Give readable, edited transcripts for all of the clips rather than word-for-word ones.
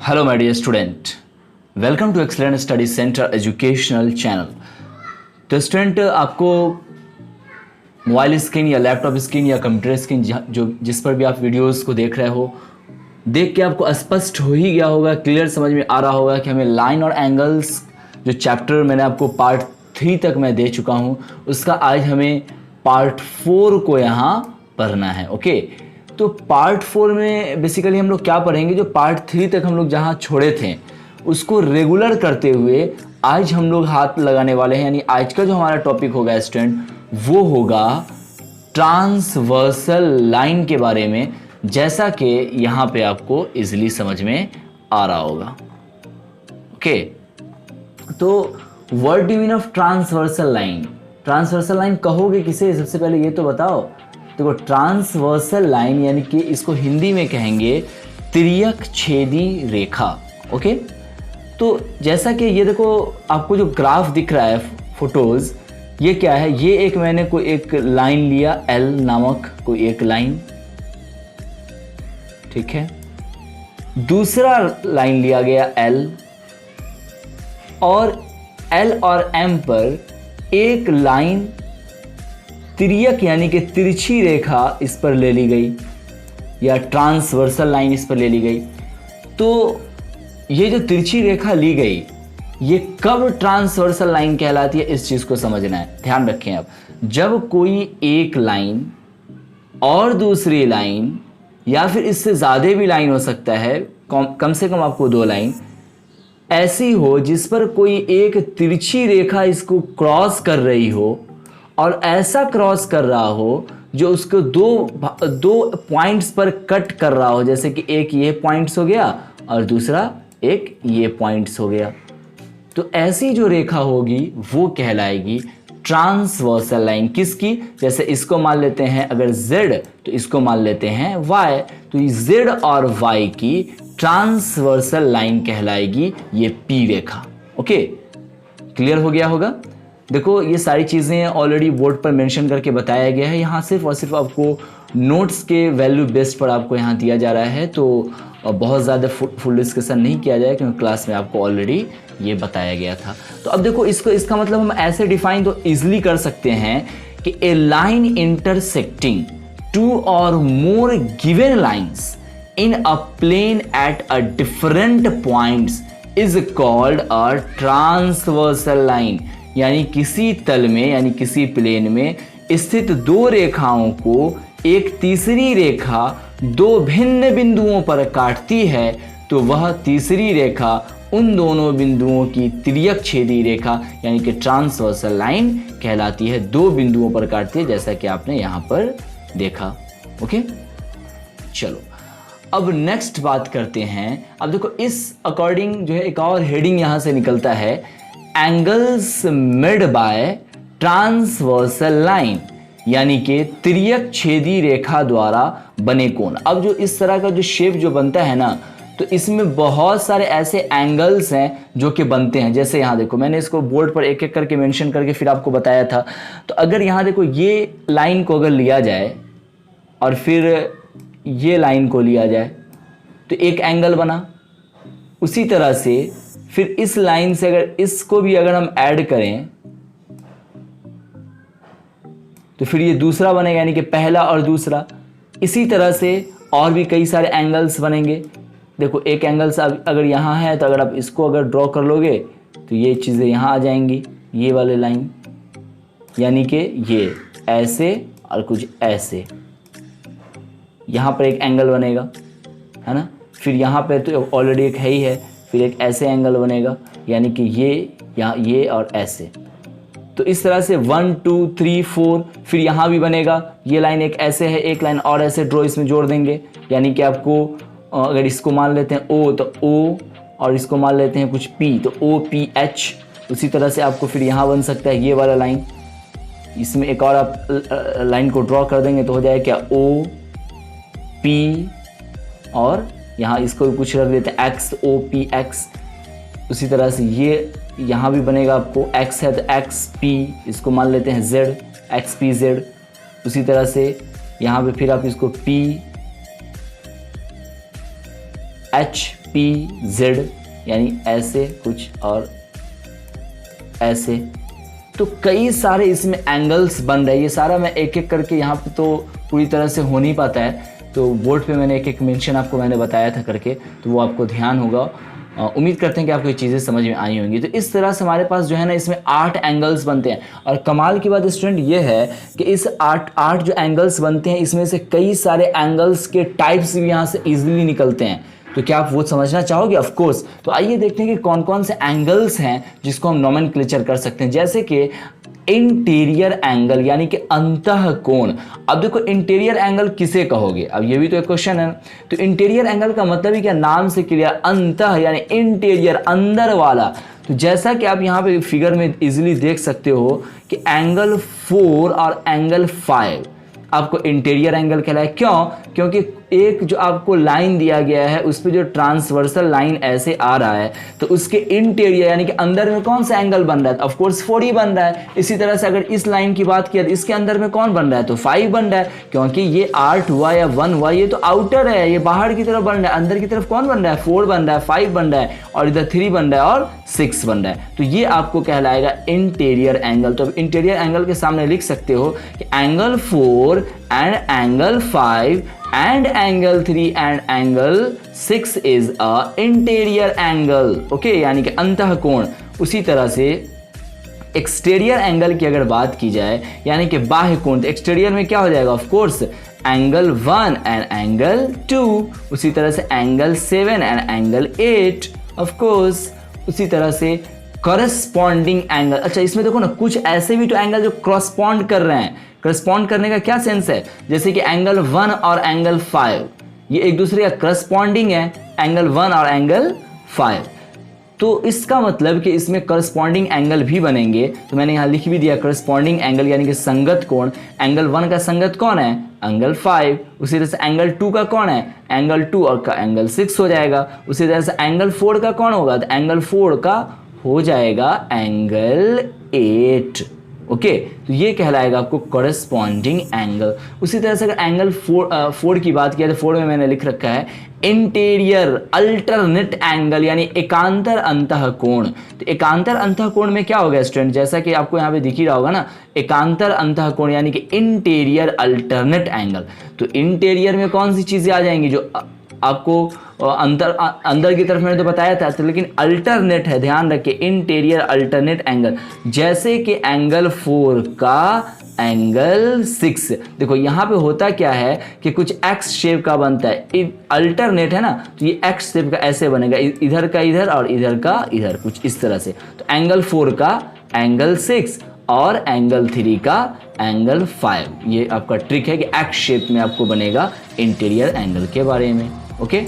Hello my dear student, welcome to excellent study centre educational channel. तो student, आपको mobile screen या laptop screen या computer screen जो जिस पर भी आप वीडियोस को देख रहे हो, देख के आपको स्पष्ट हो ही गया होगा, क्लियर समझ में आ रहा होगा कि हमें लाइन और एंगल्स जो चैप्टर मैंने आपको पार्ट 3 तक मैं दे चुका हूँ, उसका आज हमें पार्ट 4 को यहाँ पढ़ना है। ओके, तो पार्ट 4 में बेसिकली हम लोग क्या पढ़ेंगे, जो पार्ट 3 तक हम लोग जहाँ छोड़े थे उसको रेगुलर करते हुए आज हम लोग हाथ लगाने वाले हैं। यानी आज का जो हमारा टॉपिक होगा स्टूडेंट, वो होगा ट्रांसवर्सल लाइन के बारे में, जैसा कि यहाँ पे आपको इजीली समझ में आ रहा होगा। ओके, तो what do you mean of transversal line? Transversal line कहोगे किसे? सबसे पहले ये तो बताओ। देखो, ट्रांसवर्सल लाइन यानी कि इसको हिंदी में कहेंगे तिर्यक छेदी रेखा। ओके, तो जैसा कि ये देखो, आपको जो ग्राफ दिख रहा है फोटोज, ये क्या है? ये एक मैंने कोई एक लाइन लिया, एल नामक कोई एक लाइन, ठीक है। दूसरा लाइन लिया गया एल, और एल और एम पर एक लाइन तिर्यक यानी कि तिरछी रेखा इस पर ले ली गई, या ट्रांसवर्सल लाइन इस पर ले ली गई। तो ये जो तिरछी रेखा ली गई, ये कब ट्रांसवर्सल लाइन कहलाती है, इस चीज़ को समझना है। ध्यान रखें, अब जब कोई एक लाइन और दूसरी लाइन, या फिर इससे ज़्यादा भी लाइन हो सकता है, कम से कम आपको 2 लाइन ऐसी हो जिस पर कोई एक तिरछी रेखा इसको क्रॉस कर रही हो, और ऐसा क्रॉस कर रहा हो जो उसको दो पॉइंट्स पर कट कर रहा हो, जैसे कि एक ये पॉइंट्स हो गया और दूसरा एक ये पॉइंट्स हो गया। तो ऐसी जो रेखा होगी वो कहलाएगी ट्रांसवर्सल लाइन। किसकी? जैसे इसको मान लेते हैं अगर Z, तो इसको मान लेते हैं Y, तो ये Z और Y की ट्रांसवर्सल लाइन कहलाएगी ये P रेखा। ओके, क्लियर हो गया होगा। देखो, ये सारी चीज़ें ऑलरेडी बोर्ड पर मेंशन करके बताया गया है। यहाँ सिर्फ और सिर्फ आपको नोट्स के वैल्यू बेस्ड पर आपको यहाँ दिया जा रहा है, तो बहुत ज़्यादा फुल डिस्कशन नहीं किया जाए, क्योंकि क्लास में आपको ऑलरेडी ये बताया गया था। तो अब देखो, इसका मतलब हम ऐसे डिफाइन तो ईजिली कर सकते हैं कि ए लाइन इंटरसेक्टिंग 2 और more given lines in a plane at a different points is called a transversal line. यानी किसी तल में, यानी किसी प्लेन में स्थित 2 रेखाओं को एक तीसरी रेखा 2 भिन्न बिंदुओं पर काटती है, तो वह तीसरी रेखा उन दोनों बिंदुओं की तिर्यक छेदी रेखा यानी कि ट्रांसवर्सल लाइन कहलाती है। 2 बिंदुओं पर काटती है, जैसा कि आपने यहाँ पर देखा। ओके, चलो अब नेक्स्ट बात करते हैं। अब देखो, इस अकॉर्डिंग जो है एक और हेडिंग यहाँ से निकलता है, angles made by transversal line, यानी कि तिर्यक छेदी रेखा द्वारा बने कोण। अब जो इस तरह का जो शेप जो बनता है ना, तो इसमें बहुत सारे ऐसे एंगल्स हैं जो कि बनते हैं। जैसे यहाँ देखो, मैंने इसको बोर्ड पर एक एक करके मेंशन करके फिर आपको बताया था। तो अगर यहाँ देखो, ये लाइन को अगर लिया जाए और फिर ये लाइन को लिया जाए, तो एक एंगल बना। उसी तरह से फिर इस लाइन से अगर इसको भी अगर हम ऐड करें, तो फिर ये दूसरा बनेगा, यानी कि पहला और दूसरा। इसी तरह से और भी कई सारे एंगल्स बनेंगे। देखो, एक एंगल्स अगर यहाँ है, तो अगर आप इसको अगर ड्रॉ कर लोगे, तो ये चीज़ें यहाँ आ जाएंगी, ये वाले लाइन, यानी कि ये ऐसे और कुछ ऐसे। यहाँ पर एक एंगल बनेगा, है ना। फिर यहाँ पे तो ऑलरेडी एक है ही है, फिर एक ऐसे एंगल बनेगा, यानी कि ये यहाँ, ये और ऐसे। तो इस तरह से 1 2 3 4, फिर यहाँ भी बनेगा। ये लाइन एक ऐसे है, एक लाइन और ऐसे ड्रॉ इसमें जोड़ देंगे, यानी कि आपको अगर इसको मान लेते हैं O, तो O, और इसको मान लेते हैं कुछ P, तो OPH। उसी तरह से आपको फिर यहाँ बन सकता है ये वाला लाइन। इसमें एक और आप लाइन को ड्रॉ कर देंगे, तो हो जाएगा क्या, OP, और यहाँ इसको भी कुछ रख देते हैं X, OPX। उसी तरह से ये यहाँ भी बनेगा, आपको X है तो XP, इसको मान लेते हैं Z, XPZ। उसी तरह से यहाँ पे फिर आप इसको P H PZ, यानी ऐसे कुछ और ऐसे। तो कई सारे इसमें एंगल्स बन रहे हैं। ये सारा मैं एक एक करके यहाँ पे तो पूरी तरह से हो नहीं पाता है, तो बोर्ड पे मैंने एक एक मेंशन आपको मैंने बताया था करके, तो वो आपको ध्यान होगा। उम्मीद करते हैं कि आपको ये चीज़ें समझ में आई होंगी। तो इस तरह से हमारे पास जो है ना इसमें 8 एंगल्स बनते हैं। और कमाल की बात स्टूडेंट ये है कि इस 8 जो एंगल्स बनते हैं इसमें से कई सारे एंगल्स के टाइप्स भी यहाँ से ईजिली निकलते हैं। तो क्या आप वो समझना चाहोगे? Of course. तो आइए देखते हैं कि कौन कौन से एंगल्स हैं जिसको हम नोमेनक्लेचर कर सकते हैं। जैसे कि इंटीरियर एंगल यानी कि अंतः कोण। अब देखो इंटीरियर एंगल किसे कहोगे, अब ये भी तो एक क्वेश्चन है। तो इंटीरियर एंगल का मतलब ही क्या, नाम से क्लियर, अंतः यानी इंटीरियर, अंदर वाला। तो जैसा कि आप यहाँ पे फिगर में इजीली देख सकते हो कि एंगल 4 और एंगल 5 आपको इंटीरियर एंगल कहलाए। क्यों? क्योंकि एक जो आपको लाइन दिया गया है उस पर जो ट्रांसवर्सल लाइन ऐसे आ रहा है, तो उसके इंटीरियर यानी कि अंदर में कौन सा एंगल बन रहा है? ऑफ कोर्स 4 ही बन रहा है। इसी तरह से अगर इस लाइन की बात किया तो इसके अंदर में कौन बन रहा है? तो 5 बन रहा है, क्योंकि ये 8 हुआ या 1 हुआ, ये तो आउटर है, ये बाहर की तरफ बन रहा है। अंदर की तरफ कौन बन रहा है? 4 बन रहा है, 5 बन रहा है, और इधर 3 बन रहा है और 6 बन रहा है। तो ये आपको कहलाएगा इंटीरियर एंगल। तो इंटीरियर एंगल के सामने लिख सकते हो कि angle 4 and angle 5 and angle 3 and angle 6 is a interior angle, okay, यानी कि अंतः कोण। उसी तरह से एक्सटीरियर एंगल की अगर बात की जाए यानी कि बाह्य कोण, तो एक्सटीरियर में क्या हो जाएगा? Of course angle 1 and angle 2। उसी तरह से angle 7 and angle 8 of course. उसी तरह से करस्पॉन्डिंग एंगल। अच्छा, इसमें देखो ना कुछ ऐसे भी तो एंगल जो क्रॉसपॉन्ड कर रहे हैं। करस्पॉन्ड करने का क्या सेंस है? जैसे कि एंगल 1 और एंगल 5 ये एक दूसरे का करस्पॉन्डिंग है, एंगल 1 और एंगल 5। तो इसका मतलब कि इसमें करस्पॉन्डिंग एंगल भी बनेंगे। तो मैंने यहाँ लिख भी दिया करस्पॉन्डिंग एंगल यानी कि संगत कोण। एंगल 1 का संगत कौन है? एंगल 5। उसी तरह से एंगल 2 का कौन है? एंगल 2 और का एंगल 6 हो जाएगा। उसी तरह से एंगल 4 का कौन होगा? तो एंगल 4 का हो जाएगा एंगल 8। ओके, तो ये कहलाएगा आपको कॉरेस्पॉन्डिंग एंगल। उसी तरह से अगर एंगल 4 की बात किया तो 4 में मैंने लिख रखा है इंटीरियर अल्टरनेट एंगल यानी एकांतर अंतः कोण। तो एकांतर अंतः कोण में क्या होगा स्टूडेंट? जैसा कि आपको यहाँ पे दिख ही रहा होगा ना, एकांतर अंतः कोण यानी कि इंटीरियर अल्टरनेट एंगल। तो इंटीरियर में कौन सी चीज़ें आ जाएंगी जो आपको अंदर की तरफ मैंने तो बताया था, तो लेकिन अल्टरनेट है, ध्यान रखिए, इंटीरियर अल्टरनेट एंगल। जैसे कि एंगल 4 का एंगल 6। देखो यहाँ पे होता क्या है कि कुछ एक्स शेप का बनता है, अल्टरनेट है ना, तो ये एक्स शेप का ऐसे बनेगा, इधर का इधर और इधर का इधर, कुछ इस तरह से। तो एंगल 4 का एंगल 6 और एंगल 3 का एंगल 5, ये आपका ट्रिक है कि एक्स शेप में आपको बनेगा इंटीरियर एंगल के बारे में। ओके,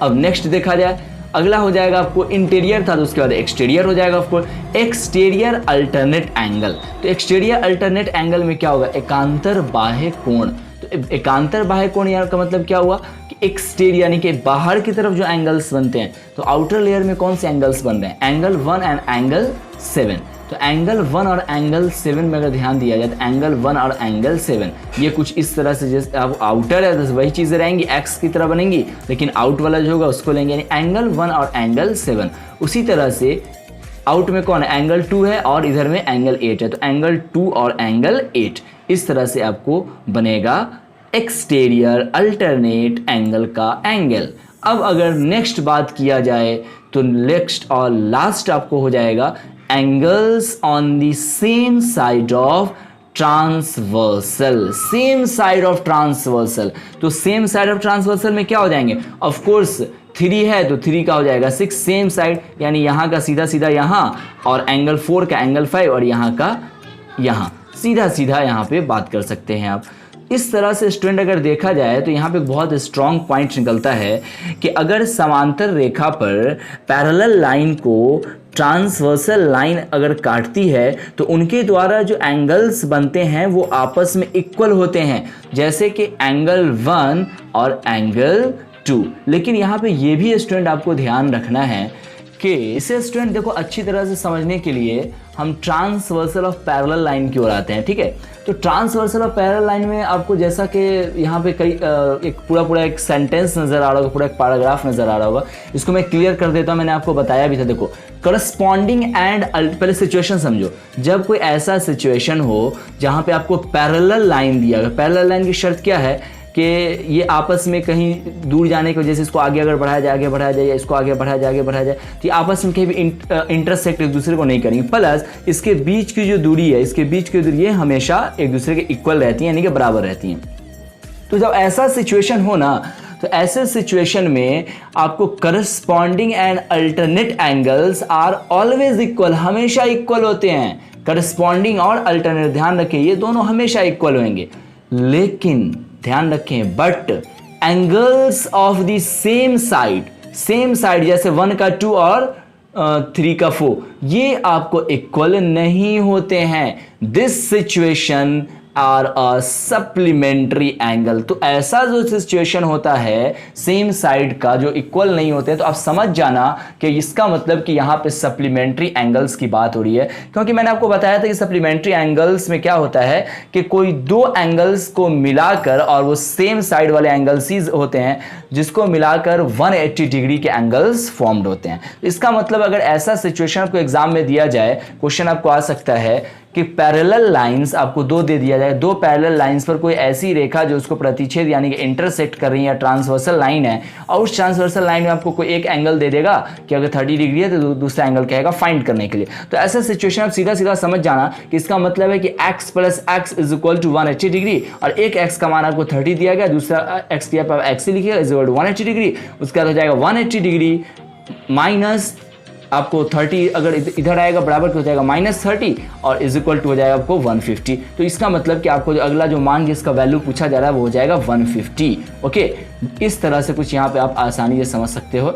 अब नेक्स्ट देखा जाए, अगला हो जाएगा आपको इंटीरियर था तो उसके बाद एक्सटीरियर हो जाएगा आपको एक्सटीरियर अल्टरनेट एंगल। तो एक्सटीरियर अल्टरनेट एंगल में क्या होगा? एकांतर बाह्य कोण। तो एकांतर बाह्य कोण यार का मतलब क्या हुआ कि एक्सटीरियर यानी कि बाहर की तरफ जो एंगल्स बनते हैं, तो आउटर लेयर में कौन से एंगल्स बन रहे हैं? Angle 1 and angle 7। तो एंगल 1 और एंगल 7 में अगर ध्यान दिया जाए तो एंगल 1 और एंगल 7 ये कुछ इस तरह से, जैसे अब आउटर है तो वही चीज़ें रहेंगी, एक्स की तरह बनेंगी, लेकिन आउट वाला जो होगा उसको लेंगे, यानी एंगल 1 और एंगल 7। उसी तरह से आउट में कौन है? एंगल 2 है और इधर में एंगल 8 है, तो एंगल 2 और एंगल 8 इस तरह से आपको बनेगा एक्सटीरियर अल्टरनेट एंगल का एंगल। अब अगर नेक्स्ट बात किया जाए तो नेक्स्ट और लास्ट आपको हो जाएगा angles on the same side of transversal। Same side of transversal. तो सेम साइड ऑफ ट्रांसवर्सल में क्या हो जाएंगे? ऑफ कोर्स 3 है तो 3 का हो जाएगा 6 सेम साइड, यानी यहाँ का सीधा सीधा यहाँ, और एंगल 4 का एंगल 5 और यहाँ का यहाँ, सीधा सीधा यहाँ पे बात कर सकते हैं आप। इस तरह से स्टूडेंट अगर देखा जाए तो यहाँ पे बहुत स्ट्रॉन्ग पॉइंट निकलता है कि अगर समांतर रेखा पर पैरेलल लाइन को ट्रांसवर्सल लाइन अगर काटती है तो उनके द्वारा जो एंगल्स बनते हैं वो आपस में इक्वल होते हैं, जैसे कि एंगल 1 और एंगल 2। लेकिन यहाँ पे ये भी स्टूडेंट आपको ध्यान रखना है ओके, इसे स्टूडेंट देखो अच्छी तरह से समझने के लिए हम ट्रांसवर्सल ऑफ पैरेलल लाइन की ओर आते हैं, ठीक है। तो ट्रांसवर्सल ऑफ पैरेलल लाइन में आपको जैसा कि यहाँ पे कई एक पूरा एक सेंटेंस नज़र आ रहा होगा, पूरा एक पैराग्राफ नज़र आ रहा होगा। इसको मैं क्लियर कर देता हूँ, मैंने आपको बताया भी था। देखो करस्पॉन्डिंग एंड, पहले सिचुएशन समझो। जब कोई ऐसा सिचुएशन हो जहाँ पे आपको पैरेलल लाइन दिया गया, पैरेलल लाइन की शर्त क्या है कि ये आपस में कहीं दूर जाने की वजह से इसको आगे अगर बढ़ाया जाए या इसको आगे बढ़ाया जाए तो ये आपस में कहीं भी इंटरसेक्ट एक दूसरे को नहीं करेंगे। प्लस इसके बीच की जो दूरी है, इसके बीच की दूरी है हमेशा एक दूसरे के इक्वल रहती हैं, यानी कि बराबर रहती हैं। तो जब ऐसा सिचुएशन हो ना, तो ऐसे सिचुएशन में आपको corresponding and alternate angles are always equal, हमेशा इक्वल होते हैं। करस्पॉन्डिंग और अल्टरनेट, ध्यान रखें ये दोनों हमेशा इक्वल होंगे। लेकिन ध्यान रखें, but angles of the same side जैसे 1 का 2 और 3 का 4, ये आपको इक्वल नहीं होते हैं। This situation are a supplementary angle. तो ऐसा जो सिचुएशन होता है सेम साइड का जो इक्वल नहीं होते, तो आप समझ जाना कि इसका मतलब कि यहाँ पे सप्लीमेंट्री एंगल्स की बात हो रही है। क्योंकि मैंने आपको बताया था कि सप्लीमेंट्री एंगल्स में क्या होता है कि कोई दो एंगल्स को मिलाकर, और वो सेम साइड वाले एंगल्स ही होते हैं, जिसको मिलाकर 180 डिग्री के एंगल्स फॉर्म्ड होते हैं। इसका मतलब अगर ऐसा सिचुएशन आपको एग्जाम में दिया जाए, क्वेश्चन आपको आ सकता है कि पैरेलल लाइंस आपको दो दे दिया जाए, दो पैरेलल लाइंस पर कोई ऐसी रेखा जो उसको प्रतिच्छेद यानी कि इंटरसेक्ट कर रही है, ट्रांसवर्सल लाइन है, और उस ट्रांसवर्सल लाइन में आपको कोई एक एंगल दे देगा कि अगर 30 डिग्री है तो दूसरा एंगल कहेगा फाइंड करने के लिए। तो ऐसा सिचुएशन आप सीधा समझ जाना कि इसका मतलब है कि x plus x is equal to 180 degree, और एक x का मान आपको 30 दिया गया, दूसरा x की आप x से लिखिएगा इज इक्वल टू 180 डिग्री। उसका हो जाएगा 180 डिग्री माइनस आपको 30, अगर इधर आएगा बराबर हो जाएगा -30, और इज इक्वल टू हो जाएगा आपको 150। तो इसका मतलब कि आपको जो अगला जो मान जिसका वैल्यू पूछा जा रहा है वो हो जाएगा 150। ओके, इस तरह से कुछ यहाँ पे आप आसानी से समझ सकते हो।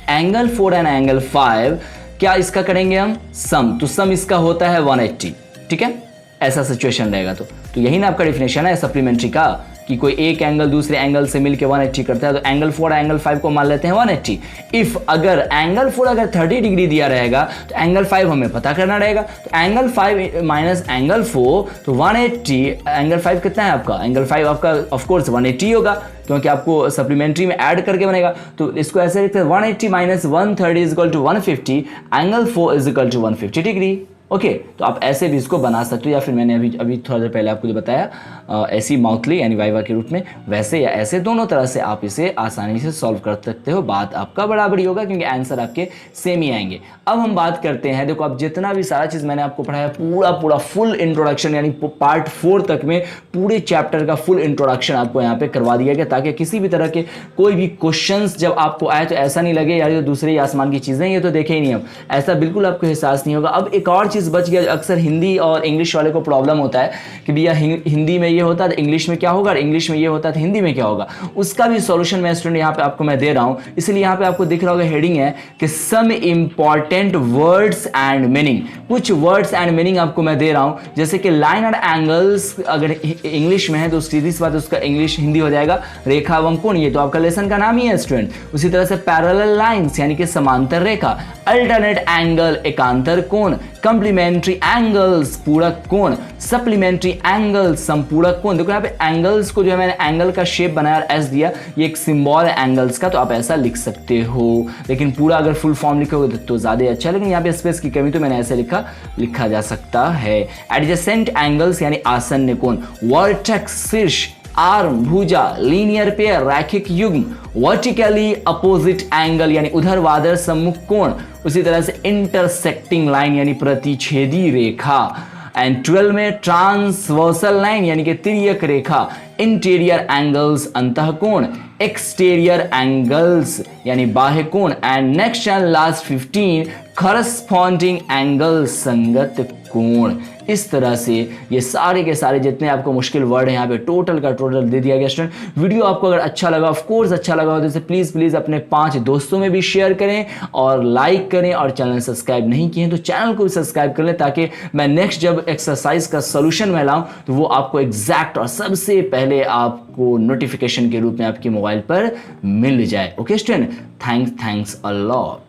एंगल 4 एंड एंगल 5 क्या इसका करेंगे हम सम, तो सम इसका होता है 180, ठीक है। ऐसा सिचुएशन रहेगा तो यही ना आपका डेफिनेशन है सप्लीमेंट्री का, कि कोई एक एंगल दूसरे एंगल से मिलकर 180 करता है। तो एंगल 4 एंगल 5 को मान लेते हैं 180। इफ अगर एंगल 4 अगर 30 डिग्री दिया रहेगा तो एंगल 5 हमें पता करना रहेगा। तो एंगल 5 माइनस एंगल 4, तो 180, एंगल 5 कितना है आपका, एंगल 5 आपका ऑफ कोर्स 180 होगा, क्योंकि आपको सप्लीमेंट्री में ऐड करके बनेगा। तो इसको ऐसे लिखते हैं 180 minus 130 is equal to 150, angle 4 is equal to 150 degree. Okay, तो आप ऐसे भी इसको बना सकते हो, या फिर मैंने अभी थोड़ा देर पहले आपको जो बताया ऐसी माउथली यानी वाइवा के रूप में, वैसे या ऐसे दोनों तरह से आप इसे आसानी से सॉल्व कर सकते हो। बात आपका बराबर ही होगा क्योंकि आंसर आपके सेम ही आएंगे। अब हम बात करते हैं, देखो अब जितना भी सारा चीज़ मैंने आपको पढ़ाया पूरा फुल इंट्रोडक्शन यानी पार्ट 4 तक में पूरे चैप्टर का फुल इंट्रोडक्शन आपको यहाँ पे करवा दिया गया, ताकि किसी भी तरह के कोई भी क्वेश्चंस जब आपको आए तो ऐसा नहीं लगे यार ये दूसरे ही आसमान की चीज़ें ये तो देखे ही नहीं हम, ऐसा बिल्कुल आपको एहसास नहीं होगा। अब एक और चीज़ बच गया, अक्सर हिंदी और इंग्लिश वाले को प्रॉब्लम होता है कि भैया हिंदी में ये होता है तो इंग्लिश में क्या होगा, और इंग्लिश में ये होता है तो हिंदी में क्या होगा। उसका भी सॉल्यूशन मैं स्टूडेंट यहाँ पे आपको मैं दे रहा हूँ। इसलिए यहाँ पे आपको दिख रहा होगा हेडिंग है कि some important words and meaning. कुछ वर्ड्स एंड मीनिंग आपको मैं दे रहा हूँ, जैसे कि लाइन एंड एंगल्स अगर इंग्लिश में है तो सीधी सी बात उसका इंग्लिश हिंदी हो जाएगा रेखा एवं कोण, ये तो आपका लेसन का नाम ही है स्टूडेंट। उसी तरह से पैरेलल लाइंस यानी कि समांतर रेखा, अल्टरनेट एंगल एकांतर कोण, कंप्लीमेंट्री एंगल्स पूरक कोण, सप्लीमेंट्री एंगल्स संपूरक कोण। देखो यहाँ पे एंगल्स को जो है मैंने एंगल का शेप बनाया और एस दिया, ये एक सिंबल है एंगल्स का, तो आप ऐसा लिख सकते हो। लेकिन पूरा अगर फुल फॉर्म लिखोगे तो ज़्यादा अच्छा है, लेकिन यहाँ पे स्पेस की कमी तो मैंने ऐसे लिखा जा सकता है। एडजेसेंट एंगल्स यानी आसन्न कोण, वर्टेक्स शीर्ष, आर्म भुजा, लीनियर पेयर रैखिक युग्म, वर्टिकली अपोजिट एंगल यानी ऊर्ध्वाधर सम्मुख कोण, उसी तरह से इंटरसेक्टिंग लाइन यानी प्रतिच्छेदी रेखा, एंड 12 में ट्रांसवर्सल लाइन यानी कि तिर्यक रेखा, इंटीरियर एंगल्स अंतःकोण, एक्सटीरियर एंगल्स यानी बाह्य कोण, and next and last 15 corresponding angle संगत कोण। इस तरह से ये सारे के सारे जितने आपको मुश्किल वर्ड हैं यहाँ पे टोटल का टोटल दे दिया गया स्टूडेंट। वीडियो आपको अगर अच्छा लगा, ऑफ कोर्स अच्छा लगा हो तो इसे प्लीज़ अपने 5 दोस्तों में भी शेयर करें और लाइक करें, और चैनल सब्सक्राइब नहीं किए हैं तो चैनल को भी सब्सक्राइब कर लें, ताकि मैं नेक्स्ट जब एक्सरसाइज का सोल्यूशन में लाऊं तो वो आपको एग्जैक्ट और सबसे पहले आपको नोटिफिकेशन के रूप में आपके मोबाइल पर मिल जाए। Okay student, thanks a lot.